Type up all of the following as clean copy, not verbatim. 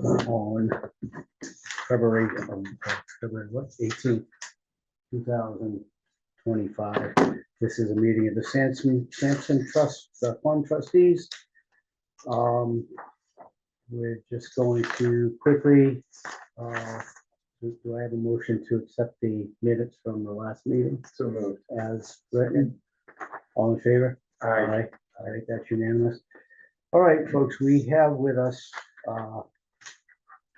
on February what, 18th, 2025. This is a meeting of the Sampson Trust Fund Trustees. We're just going to quickly, do I have a motion to accept the minutes from the last meeting? So moved. As written. All in favor? Aye. All right, that's unanimous. All right, folks, we have with us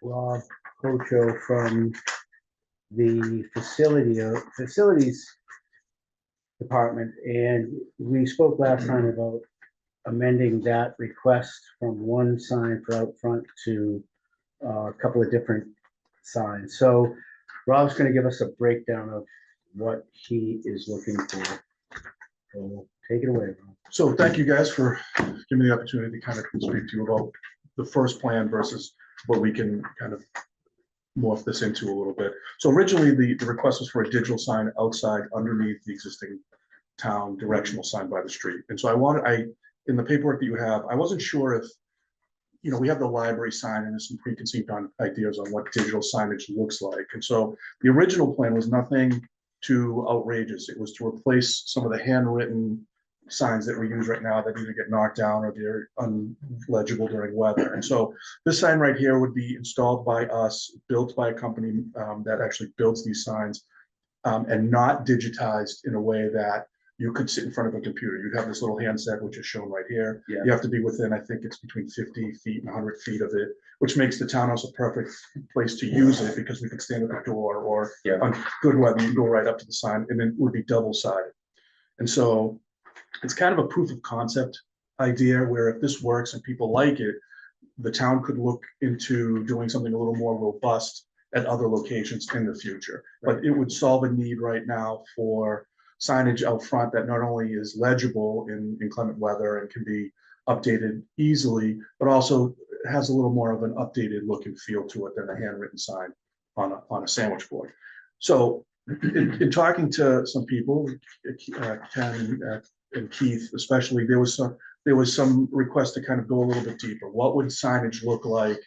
Rob Cocho from the facilities department, and we spoke last time about amending that request from one sign for out front to a couple of different signs. So Rob's going to give us a breakdown of what he is looking for. So take it away, Rob. So thank you guys for giving me the opportunity to kind of speak to you about the first plan versus what we can kind of morph this into a little bit. So originally the request was for a digital sign outside underneath the existing town directional sign by the street. And so in the paperwork that you have, I wasn't sure if, we have the library sign and there's some preconceived ideas on what digital signage looks like. And so the original plan was nothing too outrageous. It was to replace some of the handwritten signs that we use right now that either get knocked down or they're unlegible during weather. And so this sign right here would be installed by us, built by a company that actually builds these signs, and not digitized in a way that you could sit in front of a computer. You'd have this little handset, which is shown right here. Yeah. You have to be within, I think it's between 50 feet and 100 feet of it, which makes the townhouse a perfect place to use it because we could stand at the door, or on good weather, you go right up to the sign, and it would be double-sided. And so it's kind of a proof of concept idea where if this works and people like it, the town could look into doing something a little more robust at other locations in the future. But it would solve a need right now for signage out front that not only is legible in inclement weather and can be updated easily, but also has a little more of an updated look and feel to it than a handwritten sign on a sandwich board. So in talking to some people, Ken and Keith especially, there was some request to kind of go a little bit deeper. What would signage look like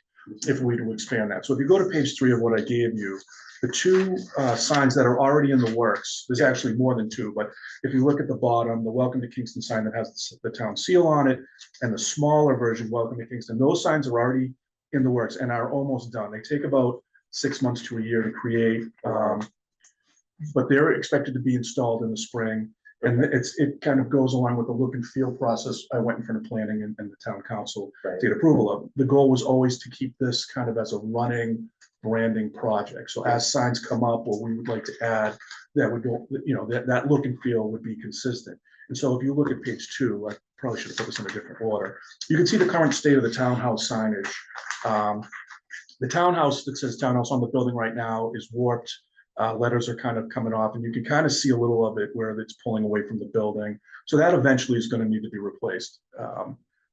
if we were to expand that? So if you go to page 3 of what I gave you, the two signs that are already in the works, there's actually more than two, but if you look at the bottom, the Welcome to Kingston sign that has the town seal on it, and the smaller version, Welcome to Kingston, those signs are already in the works and are almost done. They take about 6 months to a year to create, but they're expected to be installed in the spring. And it kind of goes along with the look and feel process I went in front of planning and the town council did approval of. The goal was always to keep this kind of as a running branding project. So as signs come up or we would like to add, that would go, that look and feel would be consistent. And so if you look at page 2, I probably should have put this in a different order. You can see the current state of the townhouse signage. The townhouse that says townhouse on the building right now is warped. Letters are kind of coming off, and you can kind of see a little of it where it's pulling away from the building. So that eventually is going to need to be replaced.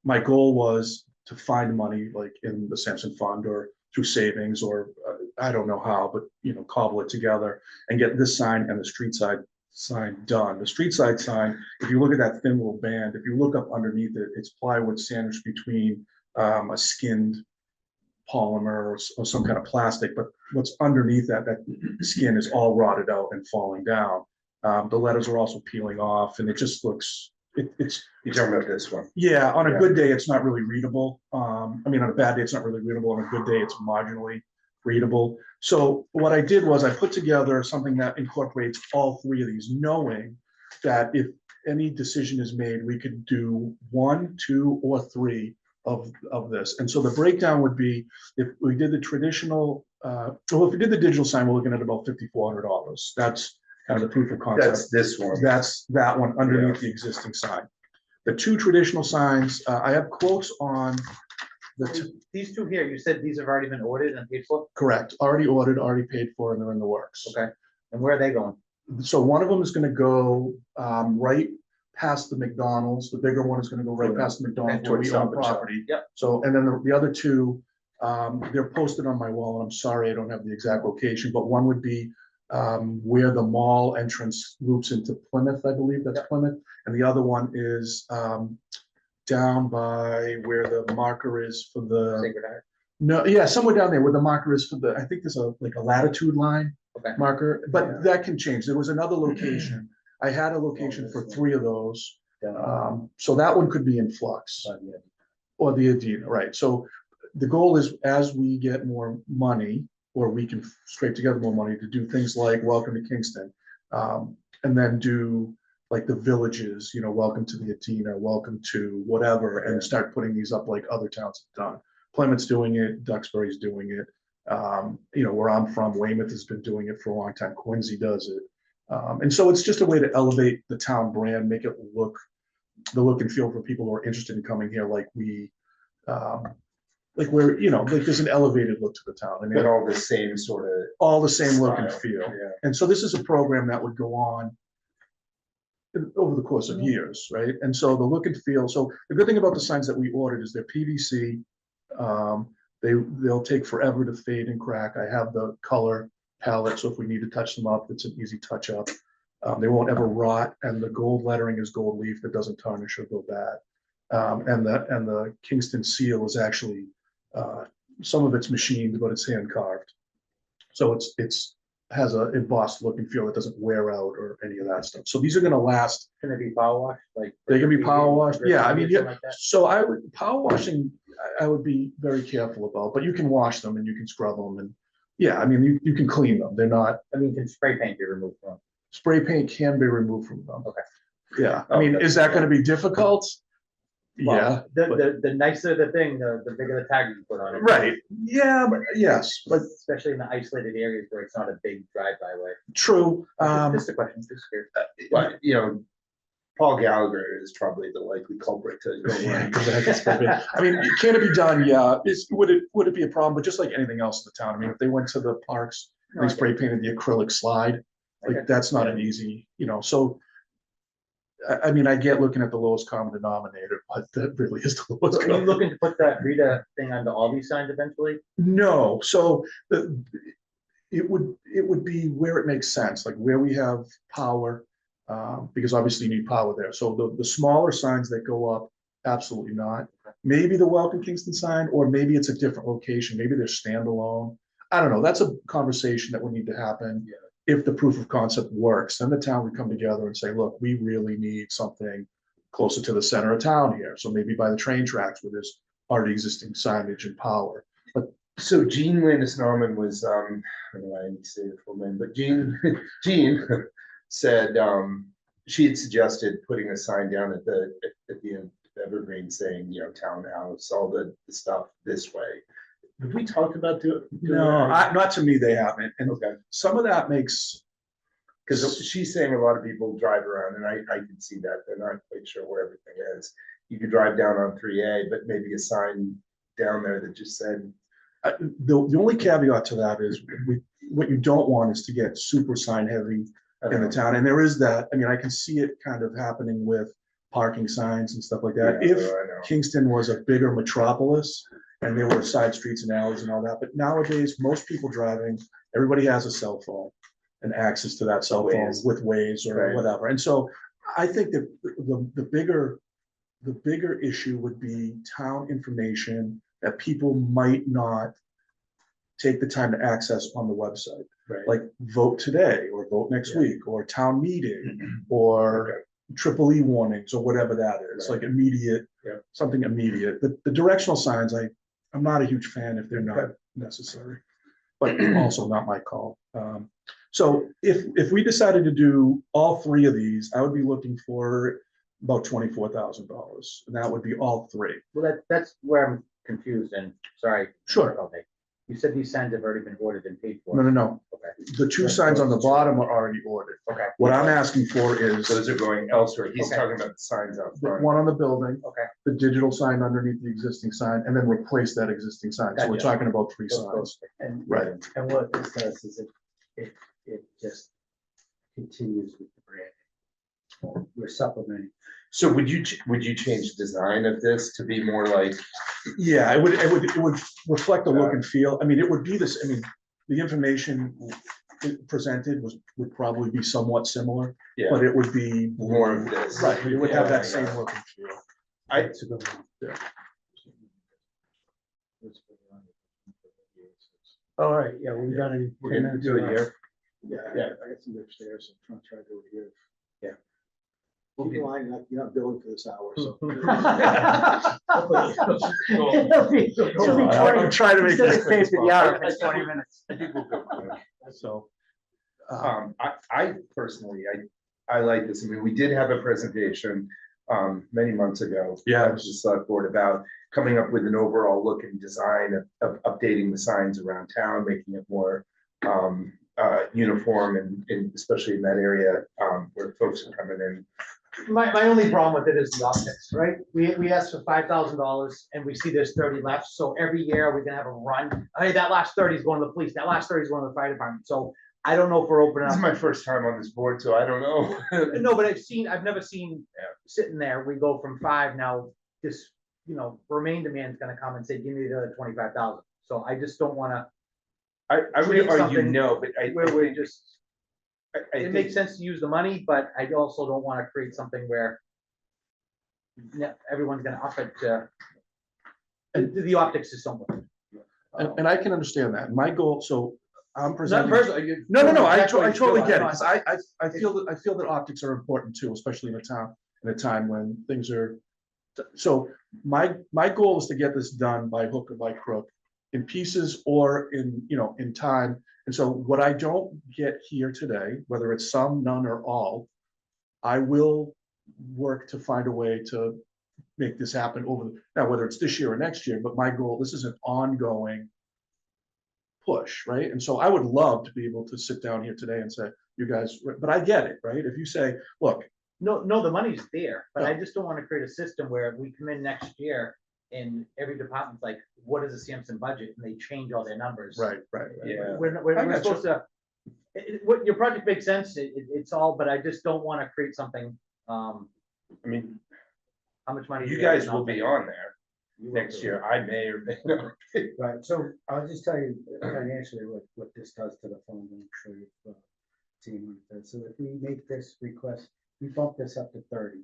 My goal was to find money like in the Sampson Fund or through savings, or I don't know how, but cobble it together and get this sign and the street side sign done. The street side sign, if you look at that thin little band, if you look up underneath it, it's plywood sandwiched between a skinned polymer or some kind of plastic, but what's underneath that skin is all rotted out and falling down. The letters are also peeling off, and it just looks, it's You're talking about this one? Yeah, on a good day, it's not really readable. On a bad day, it's not really readable. On a good day, it's marginally readable. So what I did was I put together something that incorporates all three of these, knowing that if any decision is made, we could do 1, 2, or 3 of this. And so the breakdown would be, if we did the traditional, if we did the digital sign, we're looking at about $5,400. That's kind of the proof of concept. That's this one. That's that one underneath the existing sign. The 2 traditional signs, I have quotes on These 2 here, you said these have already been ordered and paid for? correct, already ordered, already paid for, and they're in the works. Okay. And where are they going? So one of them is going to go right past the McDonald's. The bigger one is going to go right past the McDonald's where we own the property. Yep. So, and then the other 2, they're posted on my wall, and I'm sorry I don't have the exact location, but one would be where the mall entrance loops into Plymouth, I believe that's Plymouth, and the other one is down by where the marker is for the Sacred Heart. No, yeah, somewhere down there where the marker is for the, I think there's like a latitude line Okay. marker, Yeah. but that can change. There was another location. I had a location for 3 of those. So that one could be in flux. Or the Adena, right? So the goal is as we get more money, or we can scrape together more money to do things like Welcome to Kingston, and then do like the villages, you know, welcome to the Adena, welcome to whatever, and start putting these up like other towns have done. Plymouth's doing it, Duxbury's doing it. You know, where I'm from, Weymouth has been doing it for a long time. Quincy does it. And so it's just a way to elevate the town brand, make it look, the look and feel for people who are interested in coming here, like where, you know, like there's an elevated look to the town. I mean, But all the same sort of. all the same look and style, feel. yeah. And so this is a program that would go on over the course of years, right? And so the look and feel, so the good thing about the signs that we ordered is they're PVC. They'll take forever to fade and crack. I have the color palette, so if we need to touch them up, it's an easy touch up. They won't ever rot, and the gold lettering is gold leaf that doesn't tarnish or go bad. And the Kingston seal is actually, some of it's machined, but it's hand carved. So it's has a embossed look and feel that doesn't wear out or any of that stuff. So these are gonna last. Can they be power washed? Like They can be power washed. Yeah, I mean, something yeah. like that? So I would, power washing, I would be very careful about, but you can wash them and you can scrub them and, yeah, I mean, you can clean them. They're not, I mean, can spray paint be removed from? spray paint can be removed from them. Okay. Yeah, I mean, is that gonna be difficult? Yeah. Well, the nicer the thing, the bigger the tag you put on it. Right, yeah, but yes, but Especially in the isolated areas where it's not a big drive-by way. true. Just a question, just curious. But, you know, Paul Gallagher is probably the likely culprit to go Yeah, in. I mean, can it be done? Yeah. Would it be a problem? But just like anything else in the town, I mean, if they went to the parks, they spray painted the acrylic slide, Okay. like that's not an easy, you know, so. I mean, I get looking at the lowest common denominator, but that really is the lowest. So are you common. looking to put that Rita thing onto all these signs eventually? No, so it would be where it makes sense, like where we have power, because obviously you need power there. So the smaller signs that go up, absolutely not. Maybe the Welcome Kingston sign, or maybe it's a different location. Maybe they're standalone. I don't know. That's a conversation that would need to happen. If the proof of concept works, then the town would come together and say, look, we really need something closer to the center of town here. So maybe by the train tracks where there's already existing signage and power. But So Jean Landis Norman was, I don't know why I need to say the full name, but Jean said, she had suggested putting a sign down at the end of Evergreen saying, you know, townhouse, all the stuff this way. Have we talked about doing? no, not to me, they haven't. And Okay, some of that makes, because she's saying a lot of people drive around, and I can see that, they're not quite sure where everything is. You could drive down on 3A, but maybe a sign down there that just said. the only caveat to that is what you don't want is to get super sign heavy in the town. And there is that, I mean, I can see it kind of happening with parking signs and stuff like that. Yeah, If I know. Kingston was a bigger metropolis and there were side streets and alleys and all that, but nowadays, most people driving, everybody has a cell phone and access to that cell phone Waze. with Waze or Right. whatever. And so I think that the bigger issue would be town information that people might not take the time to access on the website, Right. like vote today or vote next Yeah. week or town meeting or triple E warnings or whatever that is, Right. like immediate, Yeah. something immediate. The directional signs, I'm not a huge fan if they're not Okay. necessary, but also not my call. So if we decided to do all 3 of these, I would be looking for about $24,000, and that would be all 3. Well, that's where I'm confused and sorry. Sure. Okay. You said these signs have already been ordered and paid for. No. Okay, The 2 signs on the bottom are already ordered. okay. What I'm asking for is Those are going elsewhere. He's Okay. talking about the signs out the front. one on the building, Okay. the digital sign underneath the existing sign, and then replace that existing sign. So we're Gotcha. talking about 3 signs. And, Right. and what this does is it just continues with the branding. We're supplementing. So would you change the design of this to be more like, Yeah, it would reflect the look and feel. I mean, it would be this, I mean, the information presented would probably be somewhat similar, yeah, but it would be more of this? right. It would have Yeah, that same look and feel. I, It's a good one. All right, yeah, we've done it. We're gonna do it here. Yeah, Yeah. I got some upstairs, I'm trying to try to do it here. Yeah. Keep in mind, you're not billing for this hour, so. I'm trying to make Instead this of quick as stay for the hour, possible. it's 20 minutes. I think we'll go quick. So. I personally, I like this. I mean, we did have a presentation many months ago. Yeah. That was the select board about coming up with an overall look and design of updating the signs around town, making it more uniform and especially in that area where folks are coming in. My only problem with it is the optics, right? We asked for $5,000 and we see there's 30 left, so every year we're gonna have a run. Hey, that last 30 is going to the police, that last 30 is going to the fire department, so I don't know if we're opening This is up. my first time on this board, so I don't know. No, but I've never seen sitting there, we go from 5 now, this, remainder man's gonna come and say, give me the other 25,000. So I just don't wanna, I would Create argue something no, but where we're just, I it think makes sense to use the money, but I also don't wanna create something where everyone's gonna up it to, the optics is somewhat. And I can understand that. My goal, so I'm Not presenting. personally. No, I Exactly. totally get it, No, because I feel that optics are important too, especially in a time when things are. So my goal is to get this done by hook or by crook, in pieces or in time. And so what I don't get here today, whether it's some, none, or all, I will work to find a way to make this happen now, whether it's this year or next year, but my goal, this is an ongoing push, right? And so I would love to be able to sit down here today and say, you guys, but I get it, right? If you say, look, No, the money's there, but I just don't wanna create a system where we come in next year and every department's like, what is the Sampson budget? And they change all their numbers. right. Yeah. We're I gotcha. supposed to, what, your project makes sense, it's all, but I just don't wanna create something, I mean, how much money? you do we have? guys will be on there next year. I may or may not. Right, so I'll just tell you financially what this does to the fund, and I'm sure you've seen what it does. So if we make this request, we bump this up to 30,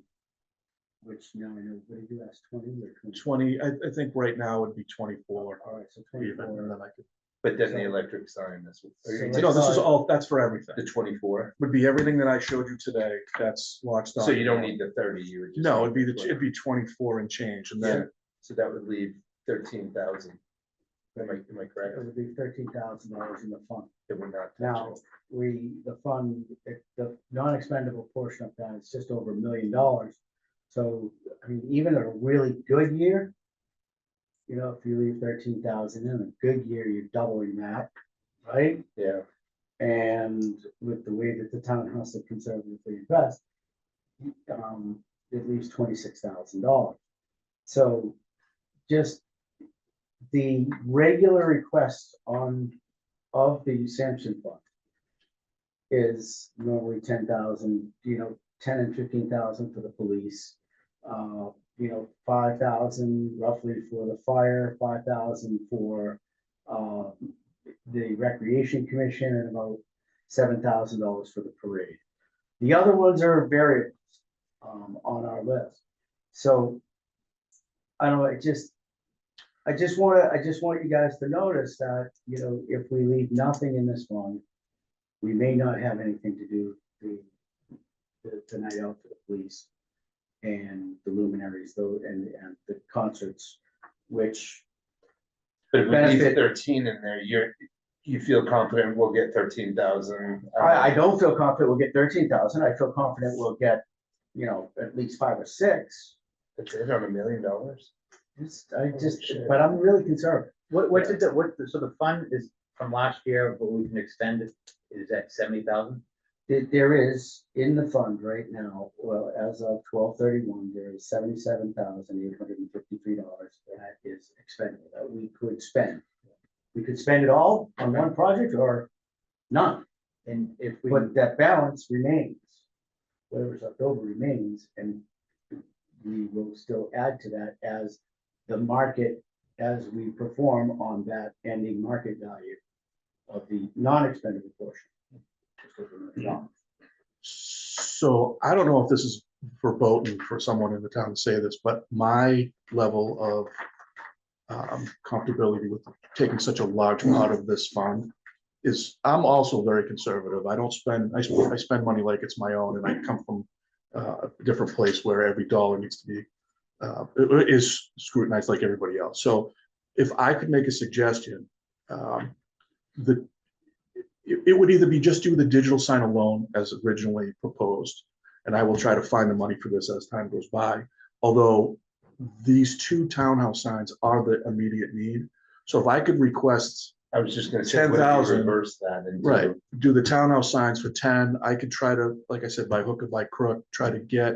which now I know, what did you ask, 20 or 20? 20, I think right now would be 24. All right, so Even, 24. and then I could, But then the electric sign, that's what. So no, this is all, that's for everything. The 24. Would be everything that I showed you today, that's lock, stock. So you don't need the 30, you would just. No, need it'd be 24 and change, and then, So that would leave 13,000. Am I correct? It would be $13,000 in the fund. It would not touch Now, it. the fund, the non-expendable portion of that is just over $1 million. So, I mean, even a really good year, if you leave 13,000 in a good year, you're doubling that, right? Yeah. And with the way that the town has to conservatively invest, it leaves $26,000. So just the regular request of the Sampson Fund is normally 10,000, 10 and 15,000 for the police, 5,000 roughly for the fire, 5,000 for the Recreation Commission, and about $7,000 for the parade. The other ones are variables on our list. So I don't know, I just want you guys to notice that, if we leave nothing in this fund, we may not have anything to do the night out for the police and the luminaries, though, and the concerts, which But if we leave benefit- 13 in there, you feel confident we'll get 13,000. I don't feel confident we'll get 13,000. I feel confident we'll get, at least 5 or 6. That's it on $1 million. But I'm really conservative. So the fund is from last year, but we can extend it, is that 70,000? There is in the fund right now, well, as of 12/31, there is $77,853 that is expendable, that we could spend. We could spend it all on one project or none, And if we, but that balance remains. Whatever's left over remains, and we will still add to that as the market, as we perform on that ending market value of the non-expendable portion. so I don't know if this is verboten for someone in the town to say this, but my level comfortability with taking such a large part of this fund is, I'm also very conservative. I don't spend, I spend money like it's my own, and I come from a different place where every dollar needs to be, is scrutinized like everybody else. So if I could make a suggestion, the, it would either be just do the digital sign alone as originally proposed, and I will try to find the money for this as time goes by. Although these two townhouse signs are the immediate need. So if I could request, I was just gonna say, what if you 10,000. reverse that and right, do the townhouse signs for 10, I could try to, like I said, by hook or by crook, try to get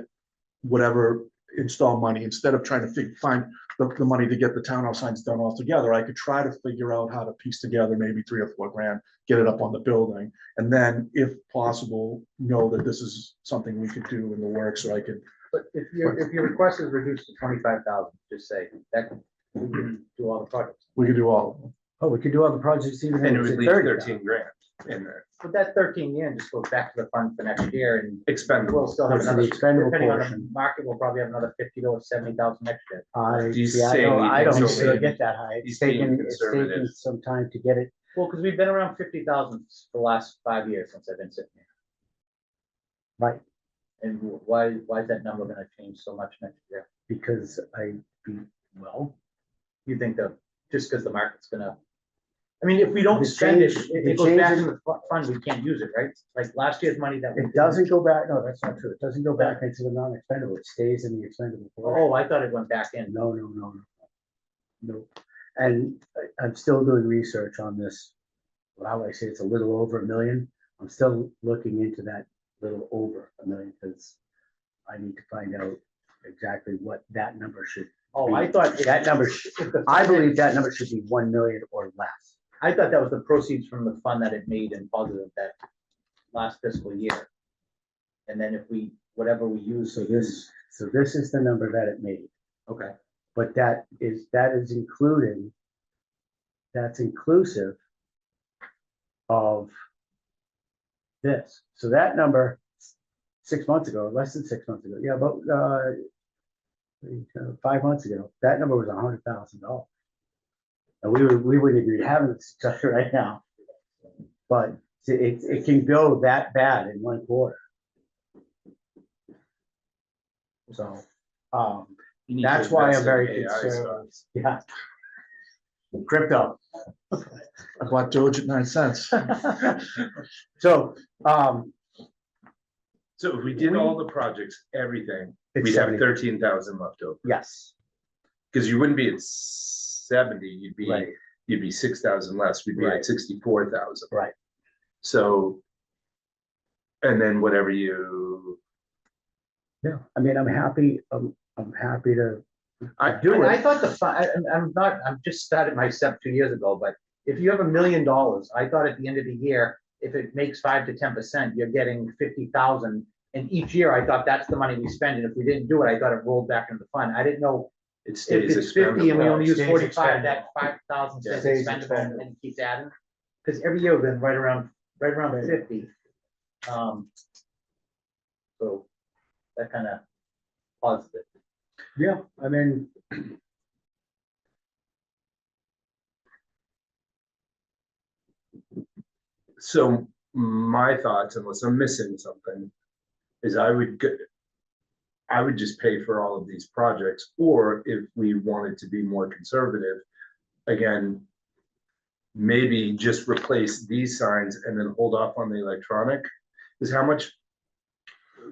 whatever install money, instead of trying to find the money to get the townhouse signs done all together. I could try to figure out how to piece together maybe 3 or 4 grand, get it up on the building. And then if possible, know that this is something we could do in the works, so I could, But if your request is reduced to 25,000, just say that we can do all the projects. we could do all of them. Oh, we could do all the projects even and it if would it's leave 30. 13 grand in there. But that 13 grand just goes back to the fund for next year, and Expendable. we'll still have That's the another, expendable depending on the portion. market, we'll probably have another 50 to 70,000 next year. Do you See, I say don't, I don't he's see it being- get that high. he's It's being taken conservative. some time to get it. Well, because we've been around 50,000 for the last 5 years since I've been sitting here. Right, And why is that number gonna change so much next year? because well, You think that just because the market's gonna, I mean, if we don't The spend it, change- it the it goes back change to the fund, we can't use it, right? Like last year's money that we. it doesn't go back, no, that's not true. It doesn't go back into the non-expendable. It stays in the expendable portion. Oh, I thought it went back in. No. No. And I'm still doing research on this. Well, I say it's a little over 1 million. I'm still looking into that little over 1 million, because I need to find out exactly what that number should. Oh, I thought That number, I believe that number should be 1 million or less. I thought that was the proceeds from the fund that it made in positive that last fiscal year. And then if we, whatever we use, So this is the number that it made. okay, But that is including, that's inclusive of this. So that number 6 months ago, less than 6 months ago, yeah, about 5 months ago, that number was $100,000. And we wouldn't be having this discussion right now. But it can go that bad in 1 quarter. So, You need that's to why invest I'm very in AI concerned. stocks. Yeah. Crypto. I bought Doge at 9 cents. So, So if we did all the projects, everything, it's we'd have 70. 13,000 left over. Yes, Because you wouldn't be at 70, right, you'd be 6,000 less, we'd be Right. at 64,000. right. So, and then whatever you, Yeah, I mean, I'm happy to I do I it. thought the fund, I'm just started my step 2 years ago, but if you have $1 million, I thought at the end of the year, if it makes 5 to 10%, you're getting 50,000. And each year, I thought that's the money we spend, and if we didn't do it, I thought it rolled back into the fund. I didn't know it if stays it's 50 and we only use Stays 45, that expendable. 5,000 stays Stays expendable expendable. and keeps adding. Because every year we've been right around 50. So that kind of paused it. Yeah, I mean, So my thoughts, unless I'm missing something, is I would just pay for all of these projects, or if we wanted to be more conservative, again, maybe just replace these signs and then hold off on the electronic. Is how much?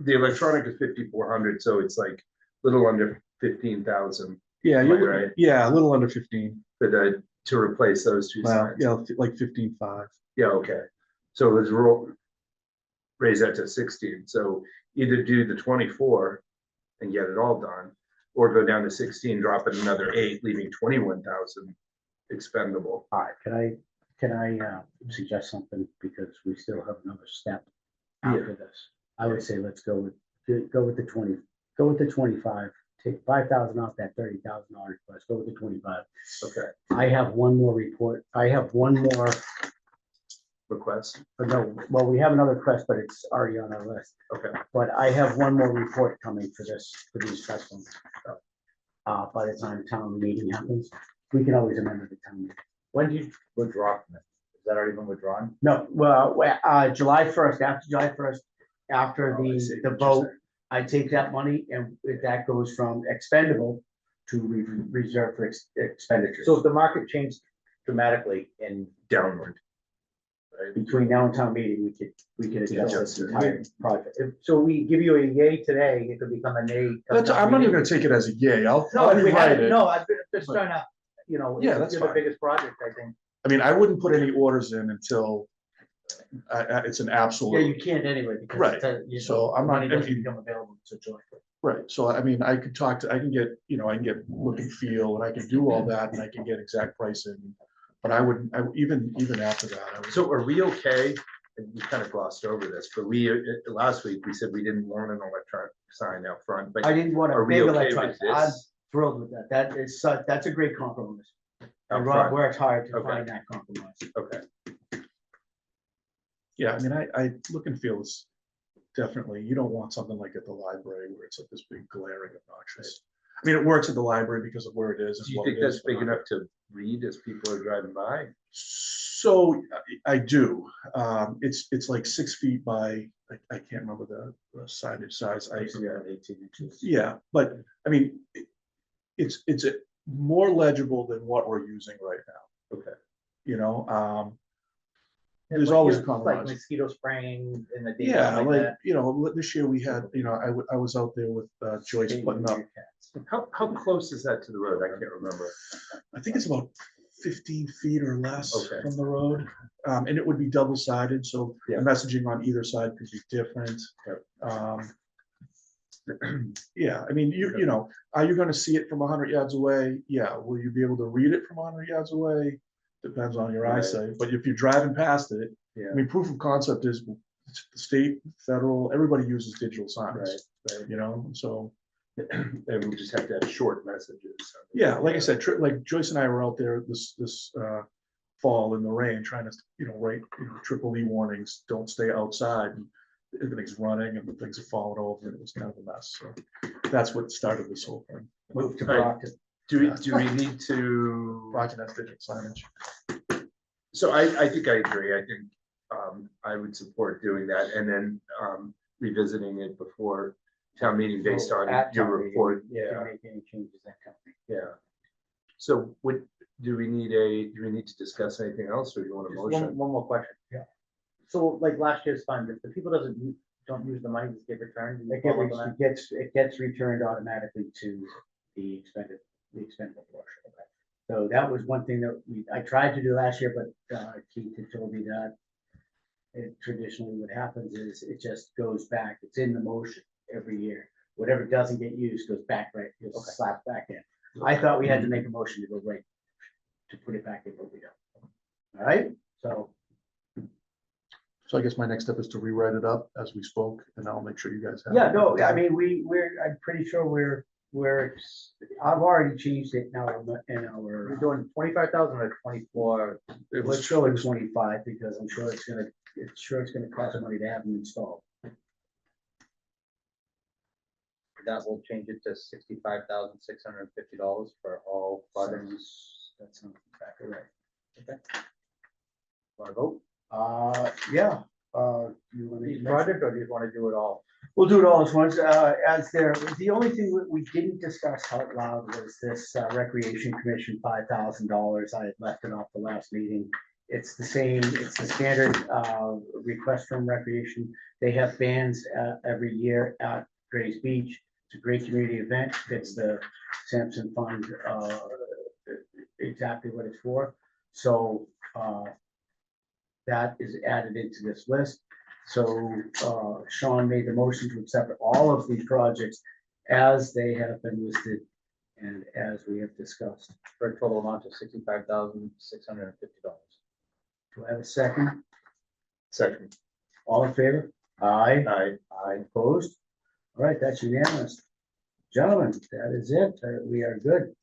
The electronic is 5,400, so it's like a little under 15,000 Yeah, Am I you, right? yeah, a little under 15. for to replace those two Well, signs. yeah, like 15.5. Yeah, okay. So let's raise that to 16. So either do the 24 and get it all done, or go down to 16, drop it another 8, leaving 21,000 expendable. all right, can I suggest something, because we still have another step after this. I would say let's go with the 20, go with the 25, take 5,000 off that $30,000 request, go with the 25. Okay, I have one more report. I have one more, request. no, well, we have another request, but it's already on our list. Okay, But I have one more report coming for these trust funds. By the time town meeting happens, we can always amend it at town meeting. When do you withdraw from it? Has that already been withdrawn? No, well, July first, after July first, after Oh, I see the what you're vote, saying. I take that money and that goes from expendable to reserve for expenditures. So if the market changed dramatically in Downward. Right? Between now and town meeting, we could adjust this entire project. so we give you a yay today, it could become a nay. That's, I'm not even gonna take it as a yay, I'll No, if we had rewrite it, it. no, I'm just trying to, you know, Yeah, it's that's the fine. biggest project, I think. I mean, I wouldn't put any orders in until it's an Yeah, absolute, you can't anyway, because Right. it's you know, So I'm the not- money I doesn't mean- become available to July. right, so I mean, I could talk to, I can get, you know, I can get look and feel, and I can do all that, and I can get exact pricing. But I wouldn't, even after that, I would. So are we okay? And we kind of glossed over this, but last week, we said we didn't want an electronic sign out front, but I didn't want are to we big okay electronic. with I'm this? thrilled with that. That is that's a great compromise. Out And Rob front? worked hard to Okay. find that compromise. Okay, Yeah, I mean, I look and feel is definitely, you don't want something like at the library where it's like this big glaring obnoxious. I mean, it works at the library because of where it is. and do you what think it that's is, big but- enough to read as people are driving by? So I do. It's like 6 feet by, I can't remember the signage size. I, 18 inches. yeah, but I mean, it's more legible than what we're using right now. Okay. You know, And there's what always a you- compromise. Like mosquito spraying in the Yeah, daytime like like, that. you know, this year we had, you know, I was out there with Joyce putting up, How close is that to the road? I can't remember. I think it's about 15 feet or less Okay. from the road. And it would be double-sided, so the Yeah. messaging on either side could be different. Yeah, I mean, you know, are you gonna see it from 100 yards away? Yeah, will you be able to read it from 100 yards away? Depends on your Right. eyesight, but if you're driving past it, Yeah. I mean, proof of concept is the state, federal, everybody uses digital Right, signs, right. you know, so. And we just have to have short messages. Yeah, like I said, like Joyce and I were out there this fall in the rain, trying to, you know, write, you know, triple E warnings, don't stay outside. And everything's running and the things are falling over, and it was kind of a mess, so that's what started this whole thing. Move to All right. Brockton. Do we need to? Brockton has digital signage. So I think I agree. I think I would support doing that and then revisiting it before town meeting based on At your town meeting, report. you can Yeah, Make any changes that come. yeah. So do we need to discuss anything else or do you want a Just motion? one more question. Yeah. So like last year's fund, if the people don't use the money, does it get returned? Do you follow up on that? It gets returned automatically to the expendable portion. So that was one thing that I tried to do last year, but Keith had told me that traditionally what happens is it just goes back. It's in the motion every year. Whatever doesn't get used goes back, right, goes slapped back in. I thought we had to make a motion to go right, to put it back in, but we don't. All right, so So I guess my next step is to rewrite it up as we spoke, and I'll make sure you guys have. yeah, it. no, I mean, I'm pretty sure I've already changed it now in We're our, doing 25,000 or 24. let's go with 25 because I'm sure it's gonna cost money to have them installed. That will change it to $65,650 for all projects. That sounds exactly right. Okay. Want to vote? Yeah, you want Each to? project, or do you want to do it all? We'll do it all at once, the only thing we didn't discuss out loud was this recreation commission, $5,000. I had left it off the last meeting. It's the standard request from recreation. They have bands every year at Grays Beach. It's a great community event, fits the Sampson Fund exactly what it's for. So that is added into this list. So Sean made the motion to accept all of these projects as they have been listed and as we have discussed. For a total amount of $65,650. Do I have a second? Second. All in favor? Aye. Aye. Opposed? All right, that's unanimous. Gentlemen, that is it. We are good.